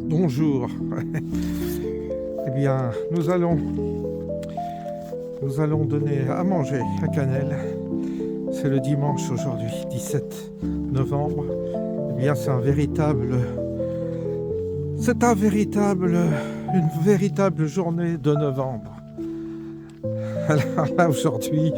Bonjour. Eh bien, nous allons donner à manger à Canel. C'est le dimanche aujourd'hui, 17 novembre. Eh bien, une véritable journée de novembre. Alors là, aujourd'hui,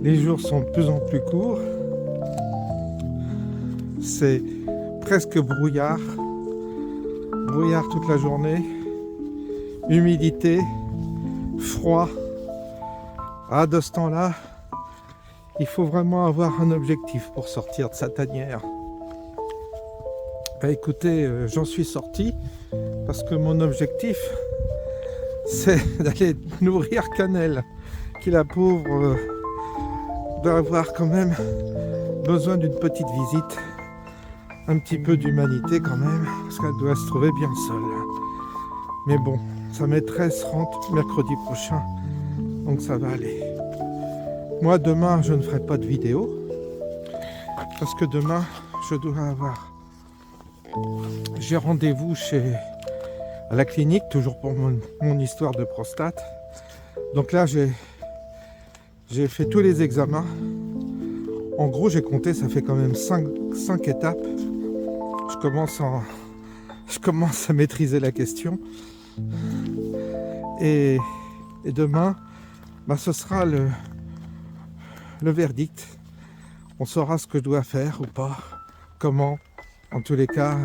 les jours sont de plus en plus courts. C'est presque brouillard toute la journée, humidité, froid. De ce temps-là, il faut vraiment avoir un objectif pour sortir de sa tanière. Écoutez, j'en suis sorti parce que mon objectif, c'est d'aller nourrir Canel, qui la pauvre doit avoir quand même besoin d'une petite visite. Un petit peu d'humanité quand même, parce qu'elle doit se trouver bien seule. Mais bon, sa maîtresse rentre mercredi prochain, donc ça va aller. Moi, demain, je ne ferai pas de vidéo, parce que demain, j'ai rendez-vous à la clinique, toujours pour mon histoire de prostate. Donc là, j'ai fait tous les examens. En gros, j'ai compté, ça fait quand même 5 étapes. Je commence à maîtriser la question. Et demain, ce sera le verdict. On saura ce que je dois faire ou pas, comment. En tous les cas,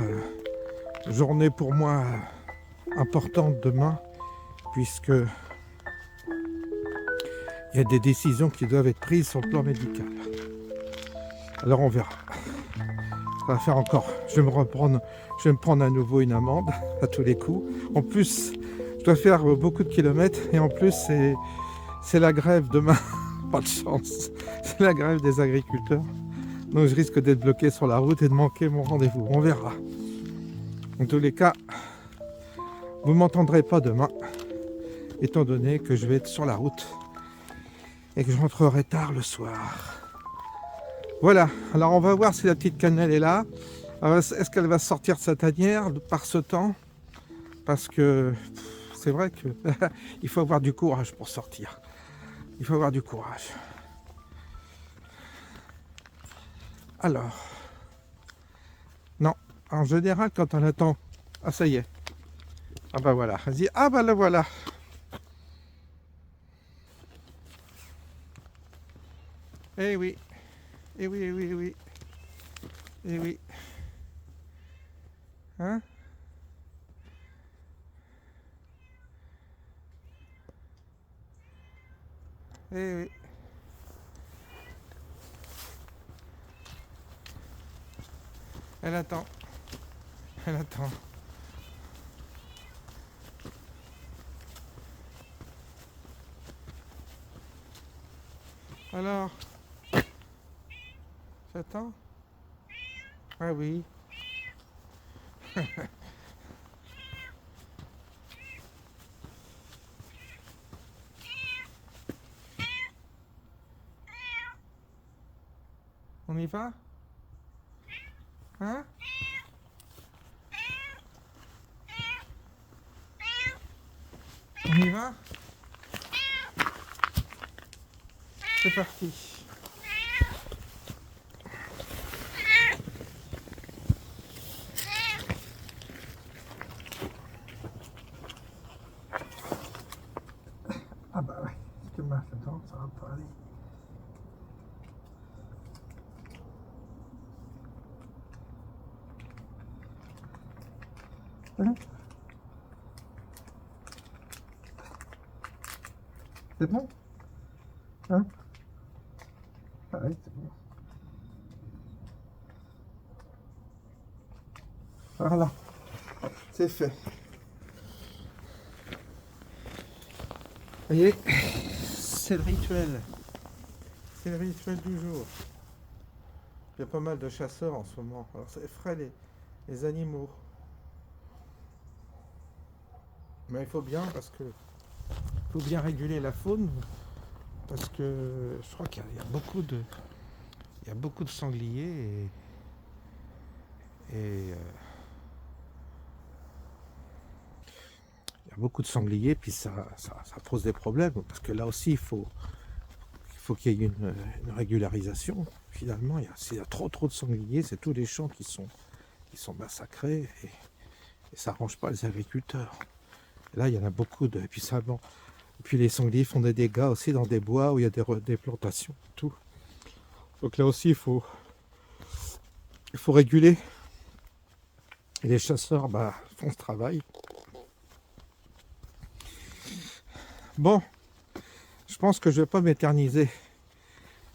journée pour moi importante demain, puisque il y a des décisions qui doivent être prises sur le plan médical. Alors on verra. Ça va faire encore. Je vais me prendre à nouveau une amende à tous les coups. En plus, je dois faire beaucoup de kilomètres et en plus, c'est la grève demain. Pas de chance. C'est la grève des agriculteurs. Donc je risque d'être bloqué sur la route et de manquer mon rendez-vous. On verra. En tous les cas, vous ne m'entendrez pas demain, étant donné que je vais être sur la route et que je rentrerai tard le soir. Voilà, alors on va voir si la petite Canel est là. Est-ce qu'elle va sortir de sa tanière par ce temps? Parce que c'est vrai que il faut avoir du courage pour sortir. Il faut avoir du courage. Alors, non, en général, quand on attend... Ah, ça y est. Ah bah voilà, vas-y. Ah bah le voilà. Eh oui. Eh oui, eh oui, eh oui. Eh oui. Hein? Eh oui. Elle attend. Elle attend. Alors, j'attends. Ah oui. On y va? Hein? On y va? C'est parti. Ah bah ouais, si tu me marches dedans, ça va pas aller. Hein? C'est bon? Hein? Ah ouais, c'est bon. Voilà, c'est fait. Vous voyez, c'est le rituel. C'est le rituel du jour. Il y a pas mal de chasseurs en ce moment. Alors ça effraie les animaux. Mais il faut bien faut bien réguler la faune parce que je crois qu'il y a beaucoup de sangliers et y a beaucoup de sangliers, puis ça pose des problèmes, parce que là aussi, il faut qu'il y ait une régularisation. Finalement, s'il y a trop de sangliers, c'est tous les champs qui sont massacrés, et ça n'arrange pas les agriculteurs. Et là, il y en a beaucoup, et puis ça, bon. Et puis les sangliers font des dégâts aussi dans des bois où il y a des plantations, tout. Donc là aussi, il faut réguler. Et les chasseurs font ce travail. Bon, je pense que je ne vais pas m'éterniser.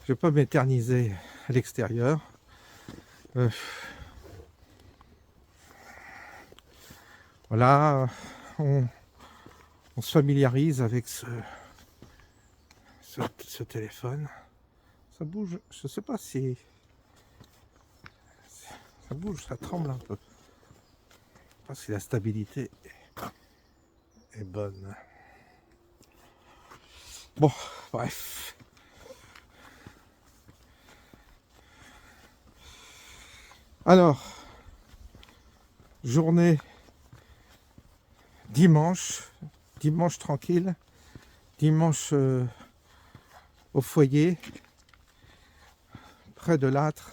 Je vais pas m'éterniser à l'extérieur. Voilà, on se familiarise avec ce téléphone. Ça bouge, je ne sais pas si... Ça bouge, ça tremble un peu. Je ne sais pas si la stabilité est bonne. Bon, bref. Alors, journée dimanche tranquille, dimanche au foyer, près de l'âtre,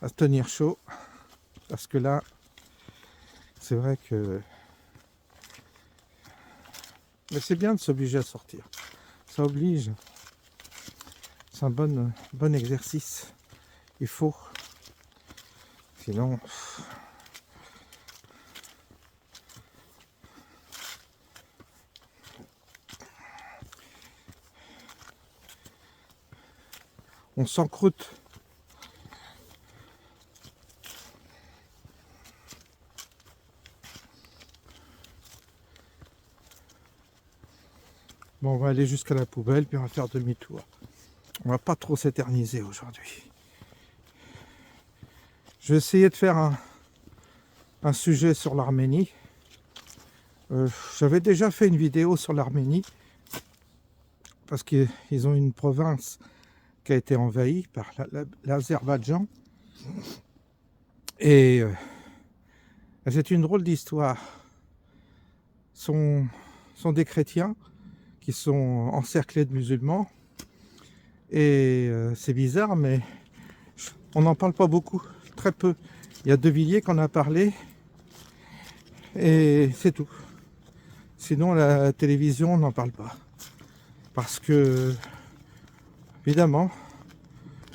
à se tenir chaud, parce que là, c'est vrai que... Mais c'est bien de s'obliger à sortir, ça oblige, c'est un bon exercice, il faut, sinon... On s'encroute. Bon, on va aller jusqu'à la poubelle, puis on va faire demi-tour. On va pas trop s'éterniser aujourd'hui. Je vais essayer de faire un sujet sur l'Arménie. J'avais déjà fait une vidéo sur l'Arménie, parce qu'ils ont une province qui a été envahie par l'Azerbaïdjan. Et c'est une drôle d'histoire. Sont des chrétiens qui sont encerclés de musulmans. Et c'est bizarre, mais on n'en parle pas beaucoup, très peu. Il y a De Villiers qu'on a parlé, et c'est tout. Sinon, la télévision, on n'en parle pas. Parce que, évidemment,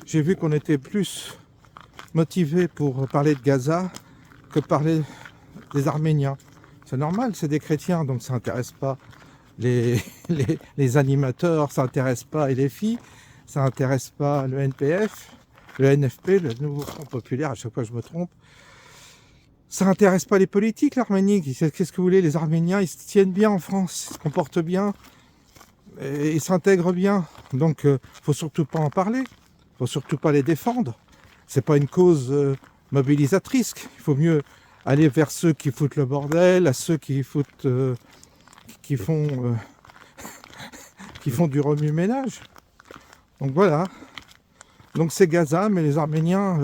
j'ai vu qu'on était plus motivé pour parler de Gaza que parler des Arméniens. C'est normal, c'est des chrétiens, donc ça n'intéresse pas les animateurs, ça n'intéresse pas les filles, ça n'intéresse pas le NPF, le NFP, le Nouveau Front Populaire, à chaque fois je me trompe. Ça n'intéresse pas les politiques, l'Arménie. Qu'est-ce que vous voulez, les Arméniens, ils se tiennent bien en France, ils se comportent bien, et ils s'intègrent bien. Donc, faut surtout pas en parler, faut surtout pas les défendre. C'est pas une cause mobilisatrice. Il faut mieux aller vers ceux qui foutent le bordel, à ceux qui foutent, qui font du remue-ménage. Donc voilà. Donc c'est Gaza, mais les Arméniens,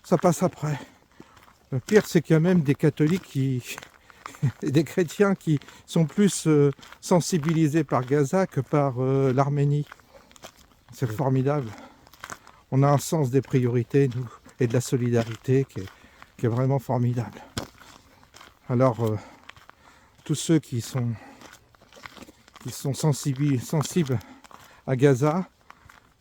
ça passe après. Le pire, c'est qu'il y a même des catholiques et des chrétiens qui sont plus sensibilisés par Gaza que par l'Arménie. C'est formidable. On a un sens des priorités, nous, et de la solidarité qui est vraiment formidable. Alors, tous ceux qui sont sensibles à Gaza,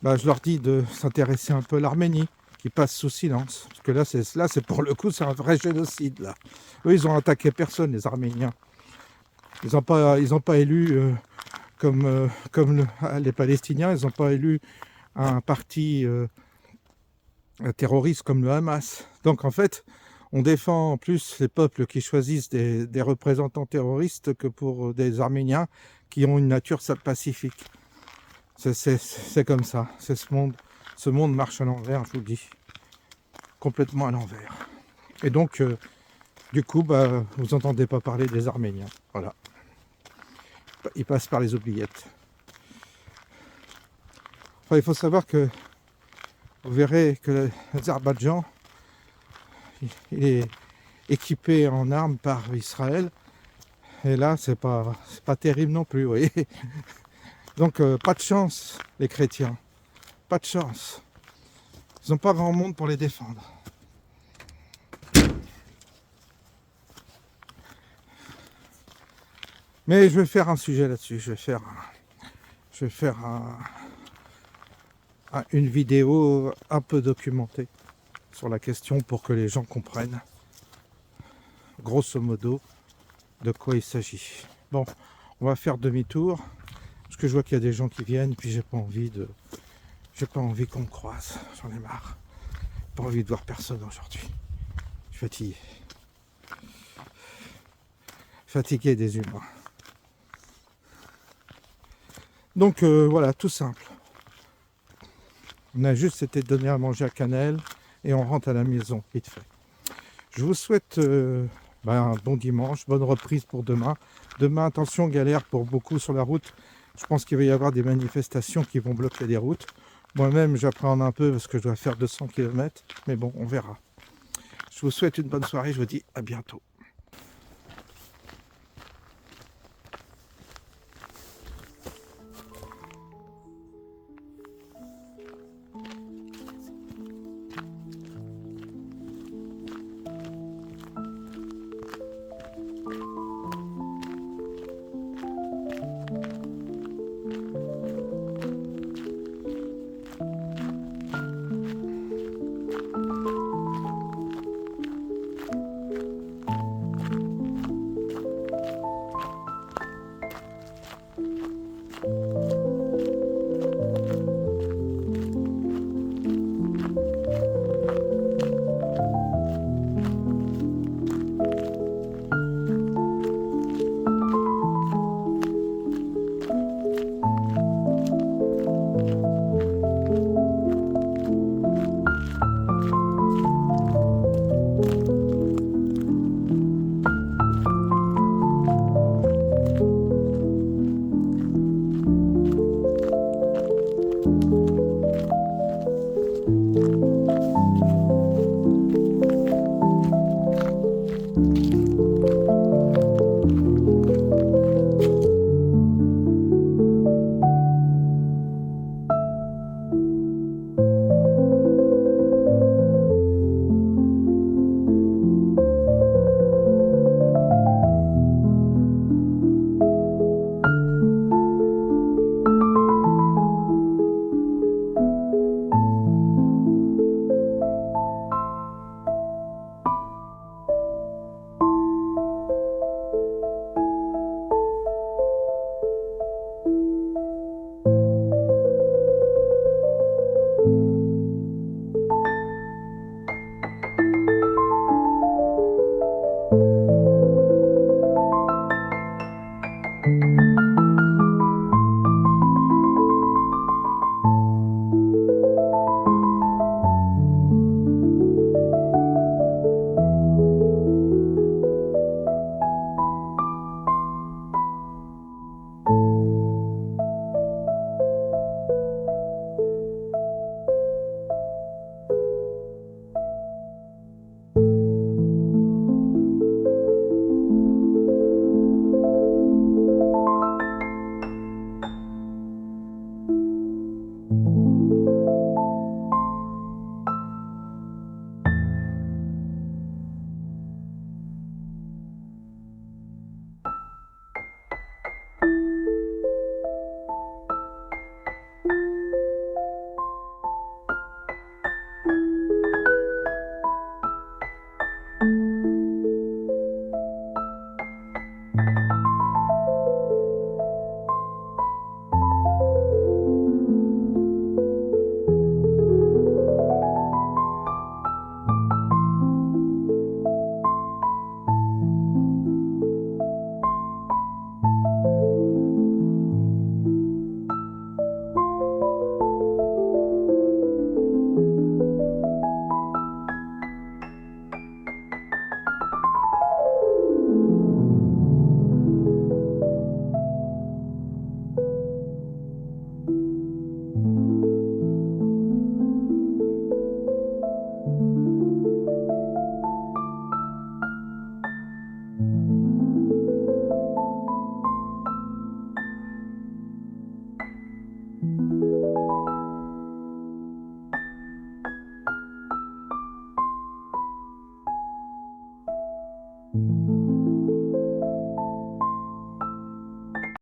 je leur dis de s'intéresser un peu à l'Arménie, qui passe sous silence. Parce que là, c'est pour le coup, c'est un vrai génocide. Là. Eux, ils ont attaqué personne, les Arméniens. Ils n'ont pas élu, comme les Palestiniens, ils n'ont pas élu un parti terroriste comme le Hamas. Donc en fait, on défend plus les peuples qui choisissent des représentants terroristes que pour des Arméniens qui ont une nature pacifique. C'est comme ça. C'est ce monde. Ce monde marche à l'envers, je vous le dis. Complètement à l'envers. Et donc, du coup, vous n'entendez pas parler des Arméniens. Voilà. Ils passent par les oubliettes. Enfin, il faut savoir que vous verrez que l'Azerbaïdjan il est équipé en armes par Israël. Et là, c'est pas terrible non plus, vous voyez. Donc, pas de chance, les chrétiens. Pas de chance. Ils n'ont pas grand monde pour les défendre. Mais je vais faire un sujet là-dessus. Je vais faire une vidéo un peu documentée sur la question pour que les gens comprennent, grosso modo, de quoi il s'agit. Bon, on va faire demi-tour, parce que je vois qu'il y a des gens qui viennent, puis j'ai pas envie qu'on me croise, j'en ai marre. Pas envie de voir personne aujourd'hui. Je suis fatigué. Fatigué des humains. Donc voilà, tout simple. On a juste été donné à manger à Canel et on rentre à la maison, vite fait. Je vous souhaite un bon dimanche, bonne reprise pour demain. Demain, attention, galère pour beaucoup sur la route. Je pense qu'il va y avoir des manifestations qui vont bloquer des routes. Moi-même, j'appréhende un peu parce que je dois faire 200 km. Mais bon, on verra. Je vous souhaite une bonne soirée. Je vous dis à bientôt.